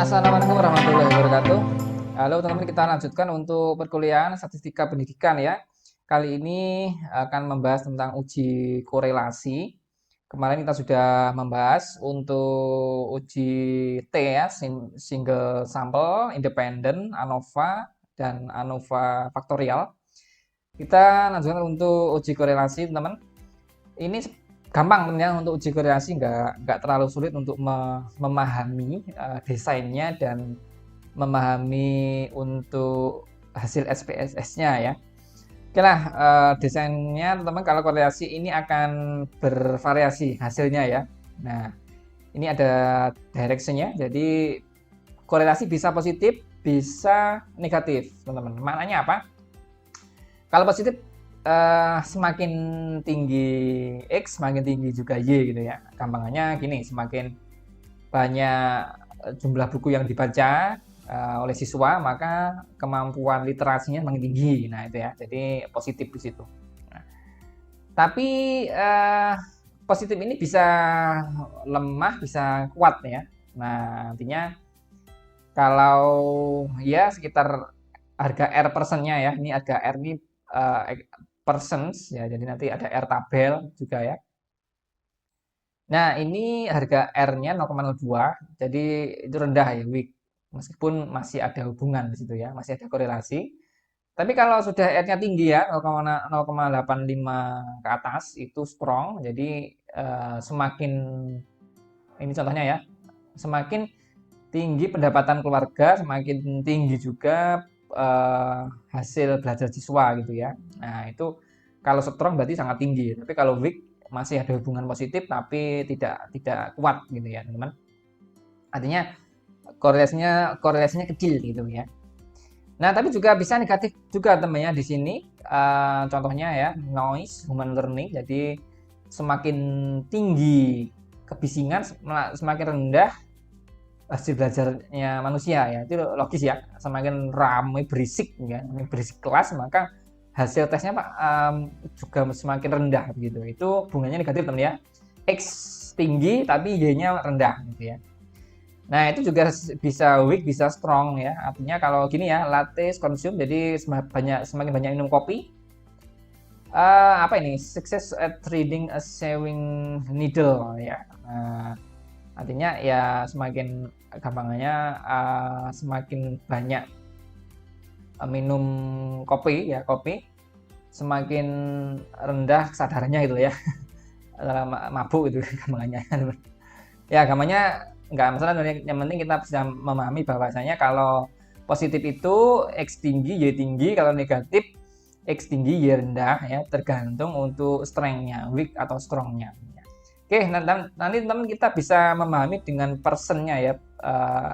Assalamualaikum warahmatullahi wabarakatuh. Halo teman-teman, kita lanjutkan untuk perkuliahan statistika pendidikan ya. Kali ini akan membahas tentang uji korelasi. Kemarin kita sudah membahas untuk uji T ya, single sample, independent, ANOVA, dan ANOVA faktorial. Kita lanjutkan untuk uji korelasi teman-teman. Ini gampang teman-teman untuk uji korelasi, nggak terlalu sulit untuk memahami desainnya dan memahami untuk hasil SPSS-nya ya. Oke lah, desainnya teman-teman, kalau korelasi ini akan bervariasi hasilnya ya. Nah, ini ada direction-nya, jadi korelasi bisa positif, bisa negatif teman-teman. Maknanya apa? Kalau positif, semakin tinggi X, semakin tinggi juga Y gitu ya. Gampangannya gini, semakin banyak jumlah buku yang dibaca oleh siswa, maka kemampuan literasinya semakin tinggi. Nah itu ya, jadi positif di situ. Nah, tapi positif ini bisa lemah, bisa kuat ya. Nah nantinya kalau ya sekitar harga R persennya ya, ini harga R ini persons ya, jadi nanti ada R tabel juga ya. Nah ini harga R-nya 0,02, jadi itu rendah ya, weak, meskipun masih ada hubungan di situ ya, masih ada korelasi. Tapi kalau sudah R-nya tinggi ya, 0,85 ke atas itu strong, jadi semakin, ini contohnya ya, semakin tinggi pendapatan keluarga, semakin tinggi juga hasil belajar siswa gitu ya. Nah itu kalau strong berarti sangat tinggi, tapi kalau weak masih ada hubungan positif tapi tidak kuat gitu ya teman-teman. Artinya korelasinya kecil gitu ya. Nah tapi juga bisa negatif juga teman-teman ya di sini. Contohnya ya, noise human learning, jadi semakin tinggi kebisingan semakin rendah hasil belajarnya manusia ya, itu logis ya. Semakin ramai berisik ya, berisik kelas, maka hasil tesnya Pak juga semakin rendah gitu. Itu hubungannya negatif teman ya. X tinggi tapi Y-nya rendah gitu ya. Nah itu juga bisa weak, bisa strong ya. Artinya kalau gini ya, latte consume, jadi semakin banyak minum kopi. Apa ini, success at reading a sewing needle ya. Artinya ya semakin gampangannya semakin banyak minum kopi ya, semakin rendah kesadarannya gitu ya. Mabuk itu gampangannya. Ya gampangannya nggak masalah, yang penting kita bisa memahami bahwasanya kalau positif itu X tinggi Y tinggi, kalau negatif X tinggi Y rendah ya, tergantung untuk strength-nya, weak atau strong-nya. Oke, nanti teman-teman kita bisa memahami dengan persennya ya,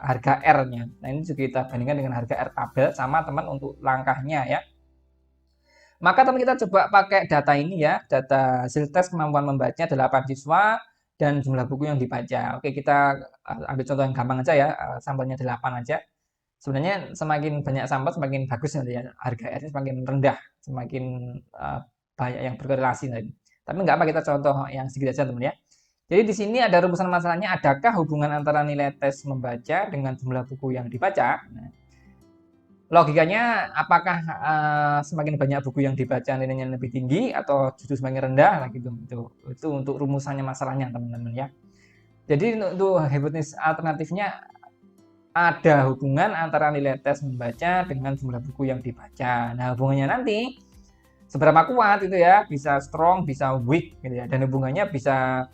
harga R-nya. Nah ini juga kita bandingkan dengan harga R tabel, sama teman untuk langkahnya ya. Maka teman kita coba pakai data ini ya, data hasil tes kemampuan membaca 8 siswa dan jumlah buku yang dibaca. Oke, kita ambil contoh yang gampang aja ya, sampelnya 8 aja. Sebenarnya semakin banyak sampel semakin bagus nanti ya, harga R-nya semakin rendah, semakin banyak yang berkorelasi tadi. Tapi nggak apa, kita contoh yang sedikit aja teman ya. Jadi di sini ada rumusan masalahnya, adakah hubungan antara nilai tes membaca dengan jumlah buku yang dibaca? Nah, logikanya apakah semakin banyak buku yang dibaca nilainya lebih tinggi atau justru semakin rendah? Nah, gitu. Itu untuk rumusannya masalahnya teman-teman ya. Jadi untuk hipotesis alternatifnya ada hubungan antara nilai tes membaca dengan jumlah buku yang dibaca. Nah hubungannya nanti seberapa kuat itu ya, bisa strong, bisa weak gitu ya, dan hubungannya bisa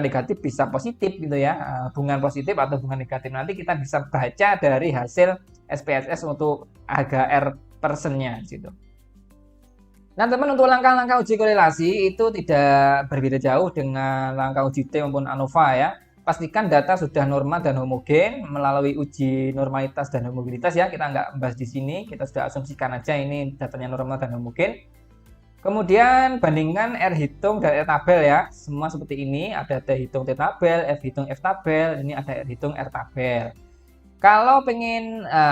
negatif, bisa positif gitu ya. Hubungan positif atau hubungan negatif nanti kita bisa baca dari hasil SPSS untuk harga R persennya gitu. Nah teman, untuk langkah-langkah uji korelasi itu tidak berbeda jauh dengan langkah uji T maupun ANOVA ya. Pastikan data sudah normal dan homogen melalui uji normalitas dan homogenitas ya. Kita nggak membahas di sini, kita sudah asumsikan aja ini datanya normal dan homogen. Kemudian bandingkan R hitung dan R tabel ya. Semua seperti ini, ada T hitung T tabel, F hitung F tabel, ini ada R hitung R tabel. Kalau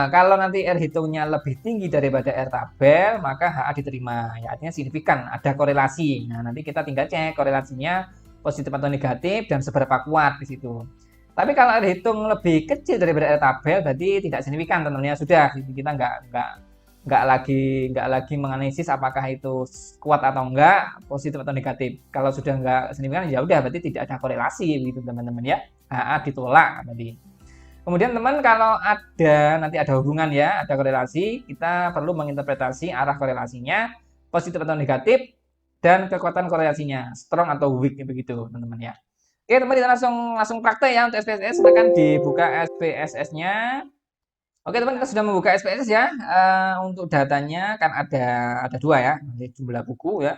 kalau nanti R hitungnya lebih tinggi daripada R tabel, maka HA diterima. Ya, artinya signifikan, ada korelasi. Nah, nanti kita tinggal cek korelasinya positif atau negatif dan seberapa kuat di situ. Tapi kalau R hitung lebih kecil daripada R tabel berarti tidak signifikan teman-teman ya. Sudah kita nggak lagi menganalisis apakah itu kuat atau enggak, positif atau negatif. Kalau sudah nggak signifikan ya udah berarti tidak ada korelasi gitu teman-teman ya. HA ditolak tadi. Kemudian teman kalau nanti ada hubungan ya, ada korelasi, kita perlu menginterpretasi arah korelasinya positif atau negatif dan kekuatan korelasinya strong atau weak begitu teman-teman ya. Oke teman, kita langsung praktek ya untuk SPSS. Silakan dibuka SPSS-nya. Oke teman, kita sudah membuka SPSS ya. Untuk datanya kan ada dua ya, jumlah buku ya,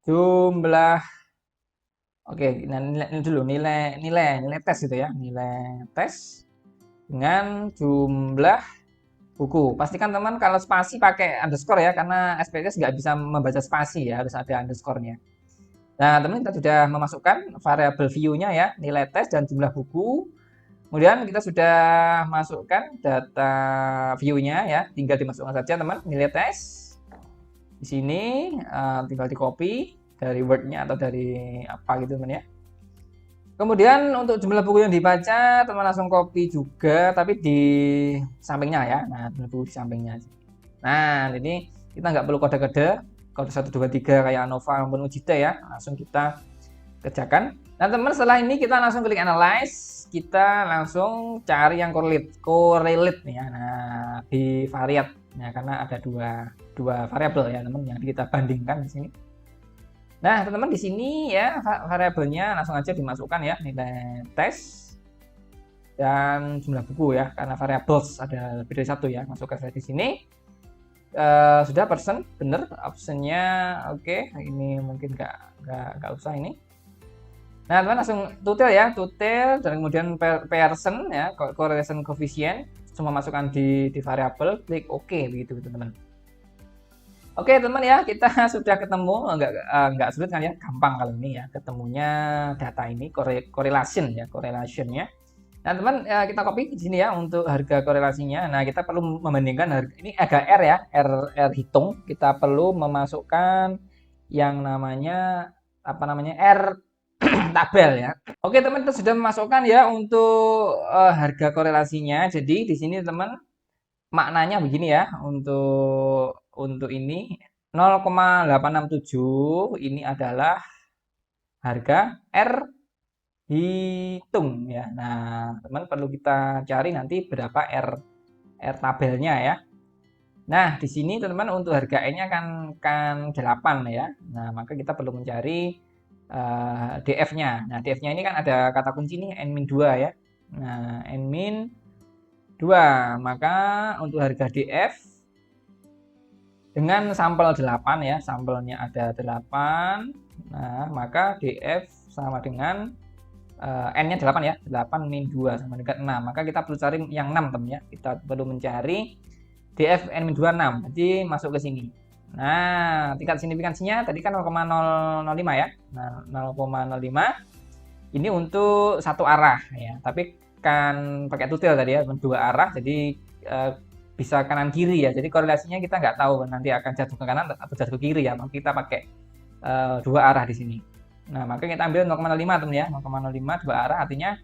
jumlah. Oke, nah nilai dulu nilai tes gitu ya, nilai tes dengan jumlah buku. Pastikan teman kalau spasi pakai underscore ya, karena SPSS nggak bisa membaca spasi ya, harus ada underscore-nya. Nah teman, kita sudah memasukkan variabel view-nya ya, nilai tes dan jumlah buku. Kemudian kita sudah masukkan data view-nya ya, tinggal dimasukkan saja teman, nilai tes. Di sini tinggal di copy dari Word-nya atau dari apa gitu teman ya. Kemudian untuk jumlah buku yang dibaca, teman langsung copy juga, tapi di sampingnya ya. Nah, jumlah buku di sampingnya. Nah, jadi kita nggak perlu kode-kode, kode 1, 2, 3 kayak ANOVA maupun UJT ya. Langsung kita kerjakan. Nah, teman setelah ini kita langsung klik analyze, kita langsung cari yang correlate ya. Nah, di variat ya, karena ada dua variabel ya, teman, yang kita bandingkan di sini. Nah, teman-teman di sini ya variabelnya langsung aja dimasukkan ya, nilai tes dan jumlah buku ya, karena variables ada lebih dari satu ya, masukkan saya di sini. Sudah persen bener optionnya. Oke, ini mungkin nggak usah ini. Nah, teman langsung tutel ya, tutel dan kemudian person ya, correlation coefficient, semua masukkan di variabel, klik OK begitu teman-teman. Oke teman ya, kita sudah ketemu, nggak sulit kan ya, gampang kalau ini ya, ketemunya data ini correlationnya. Nah teman, kita copy di sini ya untuk harga korelasinya. Nah kita perlu membandingkan harga ini, agak R ya, R hitung. Kita perlu memasukkan yang namanya R tabel ya. Oke teman, kita sudah memasukkan ya untuk harga korelasinya. Jadi di sini teman, maknanya begini ya, untuk ini 0,867 ini adalah harga R hitung ya. Nah, teman perlu kita cari nanti berapa R tabelnya ya. Nah, di sini teman-teman untuk harga N-nya kan 8 ya. Nah, maka kita perlu mencari DF-nya. Nah, DF-nya ini kan ada kata kunci nih N-2 ya. Nah, N-2, maka untuk harga DF dengan sampel 8 ya, sampelnya ada 8. Nah, maka DF sama dengan N-nya 8 ya, 8 min 2 sama dengan 6. Maka kita perlu cari yang 6 teman ya. Kita perlu mencari DF N min 2 6. Jadi masuk ke sini. Nah, tingkat signifikansinya tadi kan 0,005 ya. Nah, 0,05 ini untuk satu arah ya. Tapi kan pakai tutel tadi ya, dua arah. Jadi bisa kanan kiri ya. Jadi korelasinya kita nggak tahu nanti akan jatuh ke kanan atau jatuh ke kiri ya. Maka kita pakai dua arah di sini. Nah, maka kita ambil 0,05 teman ya. 0,05 dua arah artinya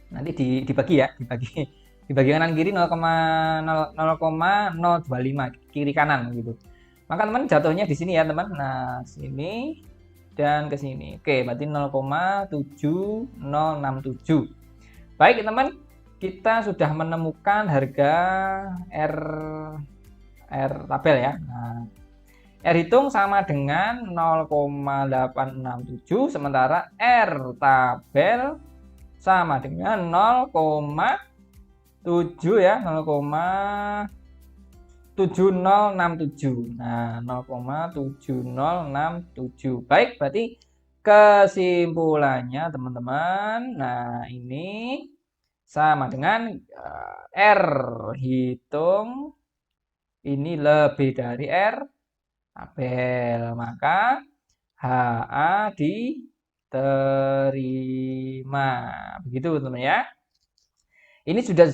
nanti dibagi ya, dibagi kanan kiri 0,025 kiri kanan gitu. Maka teman jatuhnya di sini ya teman. Nah, sini dan ke sini. Oke, berarti 0,7067. Baik teman, kita sudah menemukan harga R tabel ya. Nah, R hitung sama dengan 0,867, sementara R tabel sama dengan 0,7 ya, 0,7067. Nah, 0,7067. Baik, berarti kesimpulannya teman-teman, nah ini sama dengan R hitung ini lebih dari R tabel, maka HA diterima. Begitu teman-teman ya. Ini sudah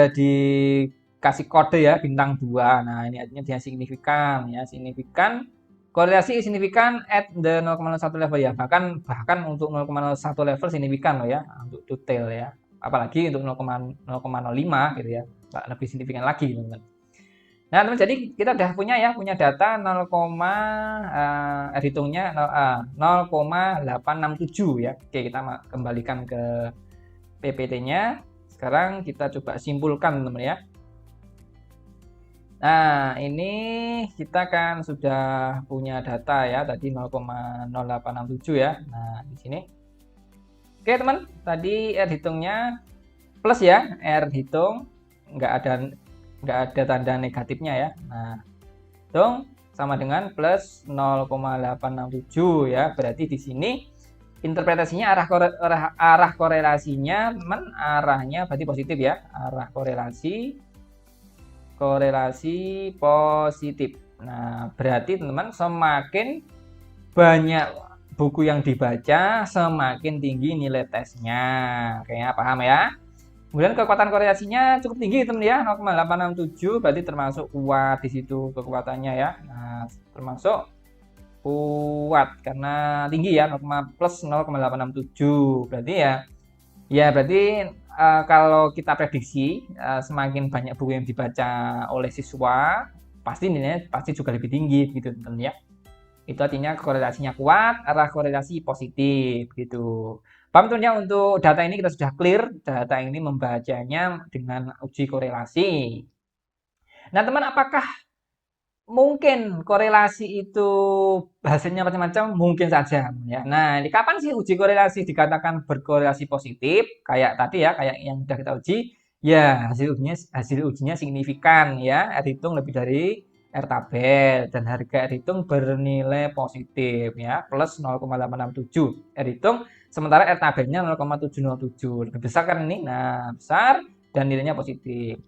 dikasih kode ya, bintang 2. Nah, ini artinya dia signifikan ya, signifikan korelasi signifikan at the 0,01 level ya. Bahkan untuk 0,01 level signifikan loh ya, untuk detail ya. Apalagi untuk 0,05 gitu ya. Lebih signifikan lagi, teman-teman. Nah, teman, jadi kita udah punya data 0, hitungnya 0,867 ya. Oke, kita kembalikan ke PPT-nya. Sekarang kita coba simpulkan, teman-teman ya. Nah, ini kita kan sudah punya data ya, tadi 0,0867 ya. Nah, di sini. Oke, teman, tadi R hitungnya plus ya, R hitung nggak ada tanda negatifnya ya. Nah, hitung sama dengan plus 0,867 ya. Berarti di sini interpretasinya arah korelasinya, teman, arahnya berarti positif ya. Arah korelasi positif. Nah, berarti teman-teman semakin banyak buku yang dibaca, semakin tinggi nilai tesnya. Kayaknya paham ya? Kemudian kekuatan korelasinya cukup tinggi, teman ya, 0,867, berarti termasuk kuat di situ kekuatannya ya. Nah, termasuk kuat karena tinggi ya, plus 0,867. Berarti berarti kalau kita prediksi semakin banyak buku yang dibaca oleh siswa, pasti nilainya pasti juga lebih tinggi gitu, teman ya. Itu artinya korelasinya kuat, arah korelasi positif gitu. Paham, teman ya? Untuk data ini kita sudah clear, data ini membacanya dengan uji korelasi. Nah, teman, apakah mungkin korelasi itu hasilnya macam-macam? Mungkin saja ya. Nah, di kapan sih uji korelasi dikatakan berkorelasi positif? Kayak tadi ya, kayak yang sudah kita uji, ya hasil ujinya signifikan ya. R hitung lebih dari R tabel dan harga R hitung bernilai positif ya, plus 0,867 R hitung, sementara R tabelnya 0,707. Lebih besar kan ini? Nah, besar dan nilainya positif.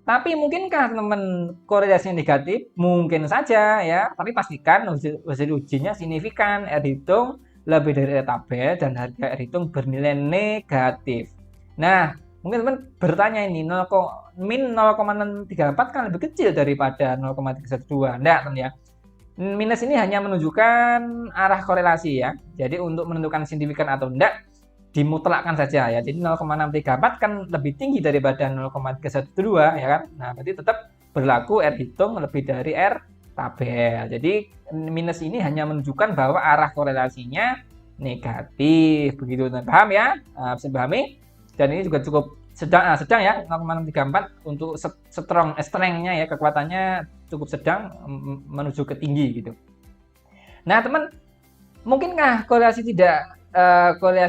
Tapi mungkinkah teman korelasinya negatif? Mungkin saja ya, tapi pastikan hasil ujinya signifikan, R hitung lebih dari R tabel dan harga R hitung bernilai negatif. Nah, mungkin teman bertanya ini, min 0,634 kan lebih kecil daripada 0,312. Enggak, teman ya. Minus ini hanya menunjukkan arah korelasi ya. Jadi untuk menentukan signifikan atau enggak, dimutlakkan saja ya. Jadi 0,634 kan lebih tinggi daripada 0,312 ya kan. Nah, berarti tetap berlaku R hitung lebih dari R tabel. Jadi minus ini hanya menunjukkan bahwa arah korelasinya negatif. Begitu, teman. Paham ya? Nah, bisa dipahami? Dan ini juga cukup sedang ya, 0,634 untuk strength-nya ya, kekuatannya cukup sedang menuju ke tinggi gitu. Nah, teman, mungkinkah korelasi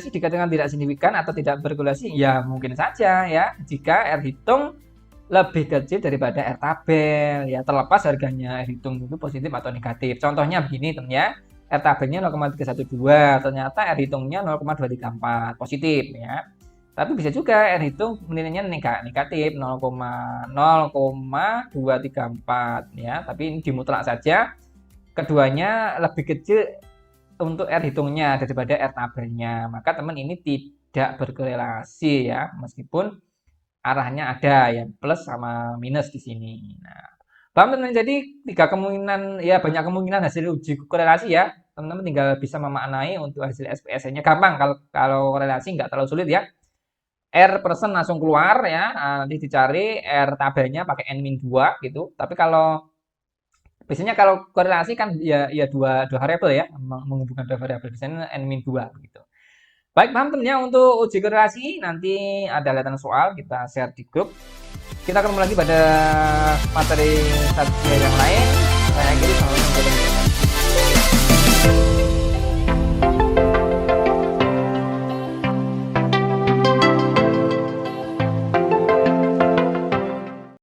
dikatakan tidak signifikan atau tidak berkorelasi? Ya, mungkin saja ya, jika R hitung lebih kecil daripada R tabel ya, terlepas harganya R hitung itu positif atau negatif. Contohnya begini, teman ya. R tabelnya 0,312, ternyata R hitungnya 0,234 positif ya. Tapi bisa juga R hitung nilainya negatif 0,234 ya, tapi ini dimutlak saja. Keduanya lebih kecil untuk R hitungnya daripada R tabelnya, maka teman ini tidak berkorelasi ya, meskipun arahnya ada ya, plus sama minus di sini. Nah, paham, teman? Jadi tiga kemungkinan ya, banyak kemungkinan hasil uji korelasi ya. Teman-teman tinggal bisa memaknai untuk hasil SPSS-nya gampang. Kalau korelasi nggak terlalu sulit ya. R persen langsung keluar ya, nanti dicari R tabelnya pakai N-2 gitu. Tapi biasanya kalau korelasi kan ya dua variabel ya, menghubungkan dua variabel, biasanya N-2 gitu. Baik, paham, teman ya? Untuk uji korelasi nanti ada latihan soal kita share di grup. Kita akan kembali pada materi yang lain. Saya akhiri,